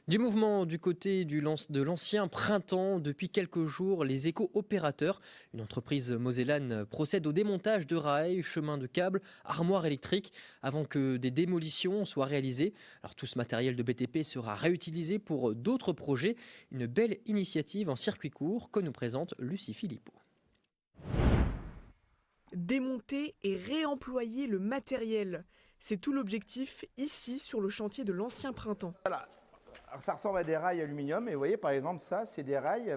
Du mouvement du côté de l'ancien printemps, depuis quelques jours, les éco-opérateurs, une entreprise mosellane, procède au démontage de rails, chemins de câbles, armoires électriques, avant que des démolitions soient réalisées. Alors tout ce matériel de BTP sera réutilisé pour d'autres projets. Une belle initiative en circuit court que nous présente Lucie Philippot. Démonter et réemployer le matériel. C'est tout l'objectif ici sur le chantier de l'ancien printemps. Voilà. Alors, ça ressemble à des rails aluminium et vous voyez par exemple ça c'est des rails,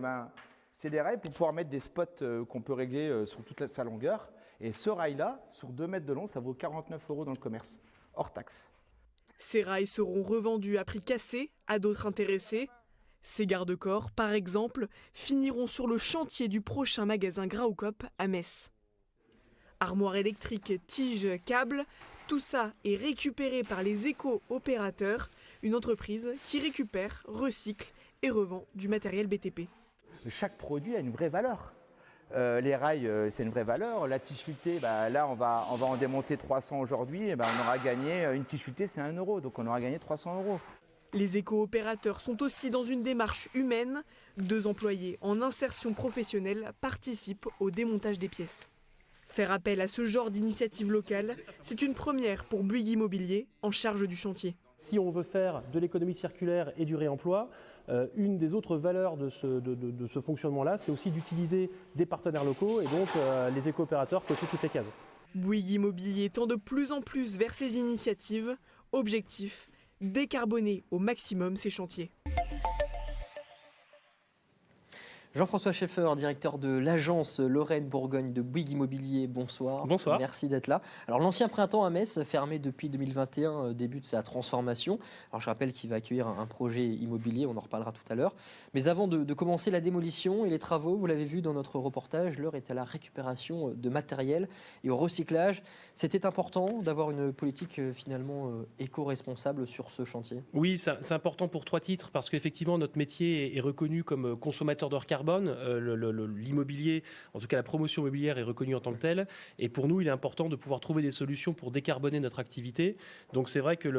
c'est des rails pour pouvoir mettre des spots qu'on peut régler sur toute sa longueur. Et ce rail-là, sur 2 mètres de long, ça vaut 49 € dans le commerce, hors taxe. Ces rails seront revendus à prix cassé à d'autres intéressés. Ces garde-corps, par exemple, finiront sur le chantier du prochain magasin Graukop à Metz. Armoires électriques, tiges, câbles, tout ça est récupéré par les éco-opérateurs, une entreprise qui récupère, recycle et revend du matériel BTP. Chaque produit a une vraie valeur. Les rails, c'est une vraie valeur. La tige filetée, là on va en démonter 300 aujourd'hui, et on aura gagné, une tige filetée c'est 1 €, donc on aura gagné 300 €. Les éco-opérateurs sont aussi dans une démarche humaine. 2 employés en insertion professionnelle participent au démontage des pièces. Faire appel à ce genre d'initiative locale, c'est une première pour Bouygues Immobilier en charge du chantier. Si on veut faire de l'économie circulaire et du réemploi, une des autres valeurs de ce fonctionnement-là, c'est aussi d'utiliser des partenaires locaux et donc les éco-opérateurs cocher toutes les cases. Bouygues Immobilier tend de plus en plus vers ces initiatives. Objectif, décarboner au maximum ces chantiers. Jean-François Schaeffer, directeur de l'agence Lorraine-Bourgogne de Bouygues Immobilier, bonsoir. Bonsoir. Merci d'être là. Alors l'ancien printemps à Metz, fermé depuis 2021, débute sa transformation. Alors je rappelle qu'il va accueillir un projet immobilier, on en reparlera tout à l'heure. Mais avant de commencer la démolition et les travaux, vous l'avez vu dans notre reportage, l'heure est à la récupération de matériel et au recyclage. C'était important d'avoir une politique finalement éco-responsable sur ce chantier. Oui, c'est important pour 3 titres, parce qu'effectivement notre métier est reconnu comme consommateur d'heures carbone. L'immobilier, en tout cas la promotion immobilière est reconnue en tant que telle. Et pour nous, il est important de pouvoir trouver des solutions pour décarboner notre activité. Donc c'est vrai que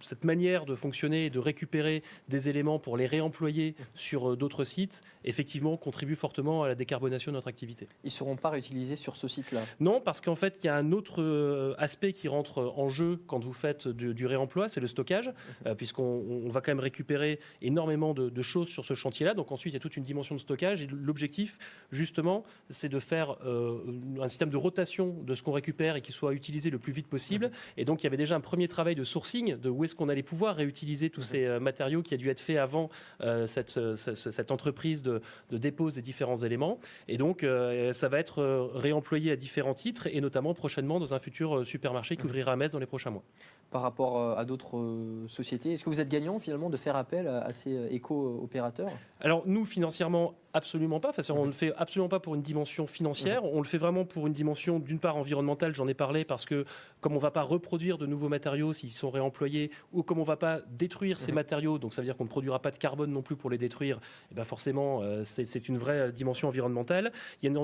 cette manière de fonctionner et de récupérer des éléments pour les réemployer sur d'autres sites, effectivement, contribue fortement à la décarbonation de notre activité. Ils ne seront pas réutilisés sur ce site-là? Non, parce qu'en fait, il y a un autre aspect qui rentre en jeu quand vous faites du réemploi, c'est le stockage, puisqu'on va quand même récupérer énormément de choses sur ce chantier-là. Donc ensuite, il y a toute une dimension de stockage. Et l'objectif, justement, c'est de faire un système de rotation de ce qu'on récupère et qui soit utilisé le plus vite possible. Et donc, il y avait déjà un premier travail de sourcing, de où est-ce qu'on allait pouvoir réutiliser tous ces matériaux qui a dû être fait avant cette entreprise de dépose des différents éléments. Et donc, ça va être réemployé à différents titres et notamment prochainement dans un futur supermarché qui ouvrira à Metz dans les prochains mois. Par rapport à d'autres sociétés, est-ce que vous êtes gagnant finalement de faire appel à ces éco-opérateurs? Alors nous, financièrement, absolument pas. Enfin, on ne le fait absolument pas pour une dimension financière. On le fait vraiment pour une dimension, d'une part, environnementale, j'en ai parlé, parce que comme on ne va pas reproduire de nouveaux matériaux s'ils sont réemployés, ou comme on ne va pas détruire ces matériaux, donc ça veut dire qu'on ne produira pas de carbone non plus pour les détruire, et ben forcément, c'est une vraie dimension environnementale. Il y a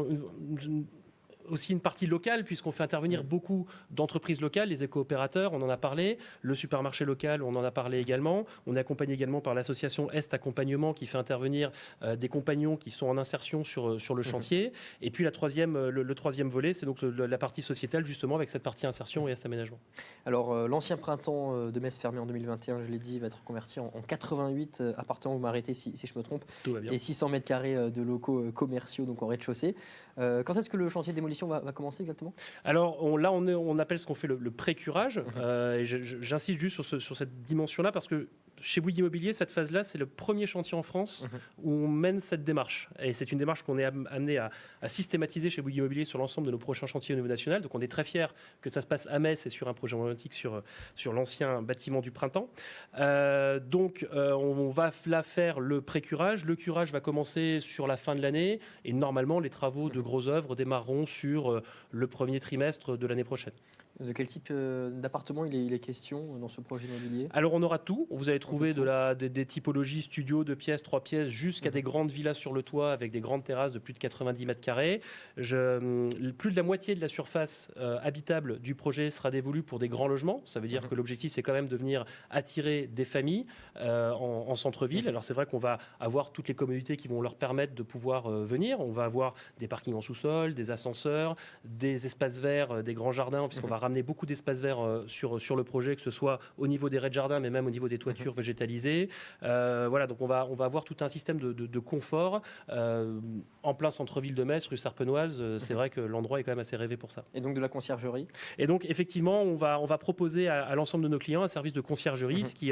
aussi une partie locale, puisqu'on fait intervenir beaucoup d'entreprises locales, les éco-opérateurs, on en a parlé, le supermarché local, on en a parlé également. On est accompagné également par l'association Est Accompagnement qui fait intervenir des compagnons qui sont en insertion sur le chantier. Et puis le troisième volet, c'est donc la partie sociétale, justement, avec cette partie insertion et Est Aménagement. Alors l'ancien printemps de Metz fermé en 2021, je l'ai dit, va être converti en 88 appartements, vous m'arrêtez si je me trompe, Tout va bien. Et 600 mètres carrés de locaux commerciaux, donc en rez-de-chaussée. Quand est-ce que le chantier de démolition va commencer exactement? Alors on appelle ce qu'on fait le pré-curage. Et j'insiste juste sur cette dimension-là parce que chez Bouygues Immobilier, cette phase-là, c'est le premier chantier en France où on mène cette démarche. Et c'est une démarche qu'on est amené à systématiser chez Bouygues Immobilier sur l'ensemble de nos prochains chantiers au niveau national. Donc on est très fiers que ça se passe à Metz et sur un projet emblématique sur l'ancien bâtiment du printemps. On va là faire le pré-curage. Le curage va commencer sur la fin de l'année et normalement les travaux de gros œuvres démarreront sur le premier trimestre de l'année prochaine. De quel type d'appartement il est question dans ce projet immobilier? Alors on aura tout. Vous allez trouver des typologies studios, 2 pièces, 3 pièces, jusqu'à des grandes villas sur le toit avec des grandes terrasses de plus de 90 mètres carrés. Plus de la moitié de la surface habitable du projet sera dévolue pour des grands logements. Ça veut dire que l'objectif, c'est quand même de venir attirer des familles en centre-ville. Alors c'est vrai qu'on va avoir toutes les commodités qui vont leur permettre de pouvoir venir. On va avoir des parkings en sous-sol, des ascenseurs, des espaces verts, des grands jardins, puisqu'on va ramener beaucoup d'espaces verts sur le projet, que ce soit au niveau des rez-de-jardin, mais même au niveau des toitures végétalisées. Voilà, donc on va avoir tout un système de confort en plein centre-ville de Metz, rue Sarpenoise. C'est vrai que l'endroit est quand même assez rêvé pour ça. Et donc de la conciergerie? Et donc effectivement, on va proposer à l'ensemble de nos clients un service de conciergerie, ce qui,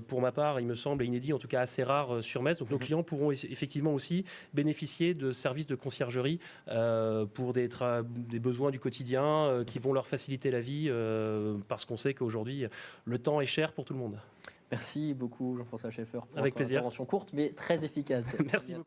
pour ma part, il me semble inédit, en tout cas assez rare sur Metz. Donc nos clients pourront effectivement aussi bénéficier de services de conciergerie pour des besoins du quotidien qui vont leur faciliter la vie parce qu'on sait qu'aujourd'hui, le temps est cher pour tout le monde. Merci beaucoup Jean-François Scheffer pour Avec votre plaisir. intervention courte mais très efficace. Merci beaucoup.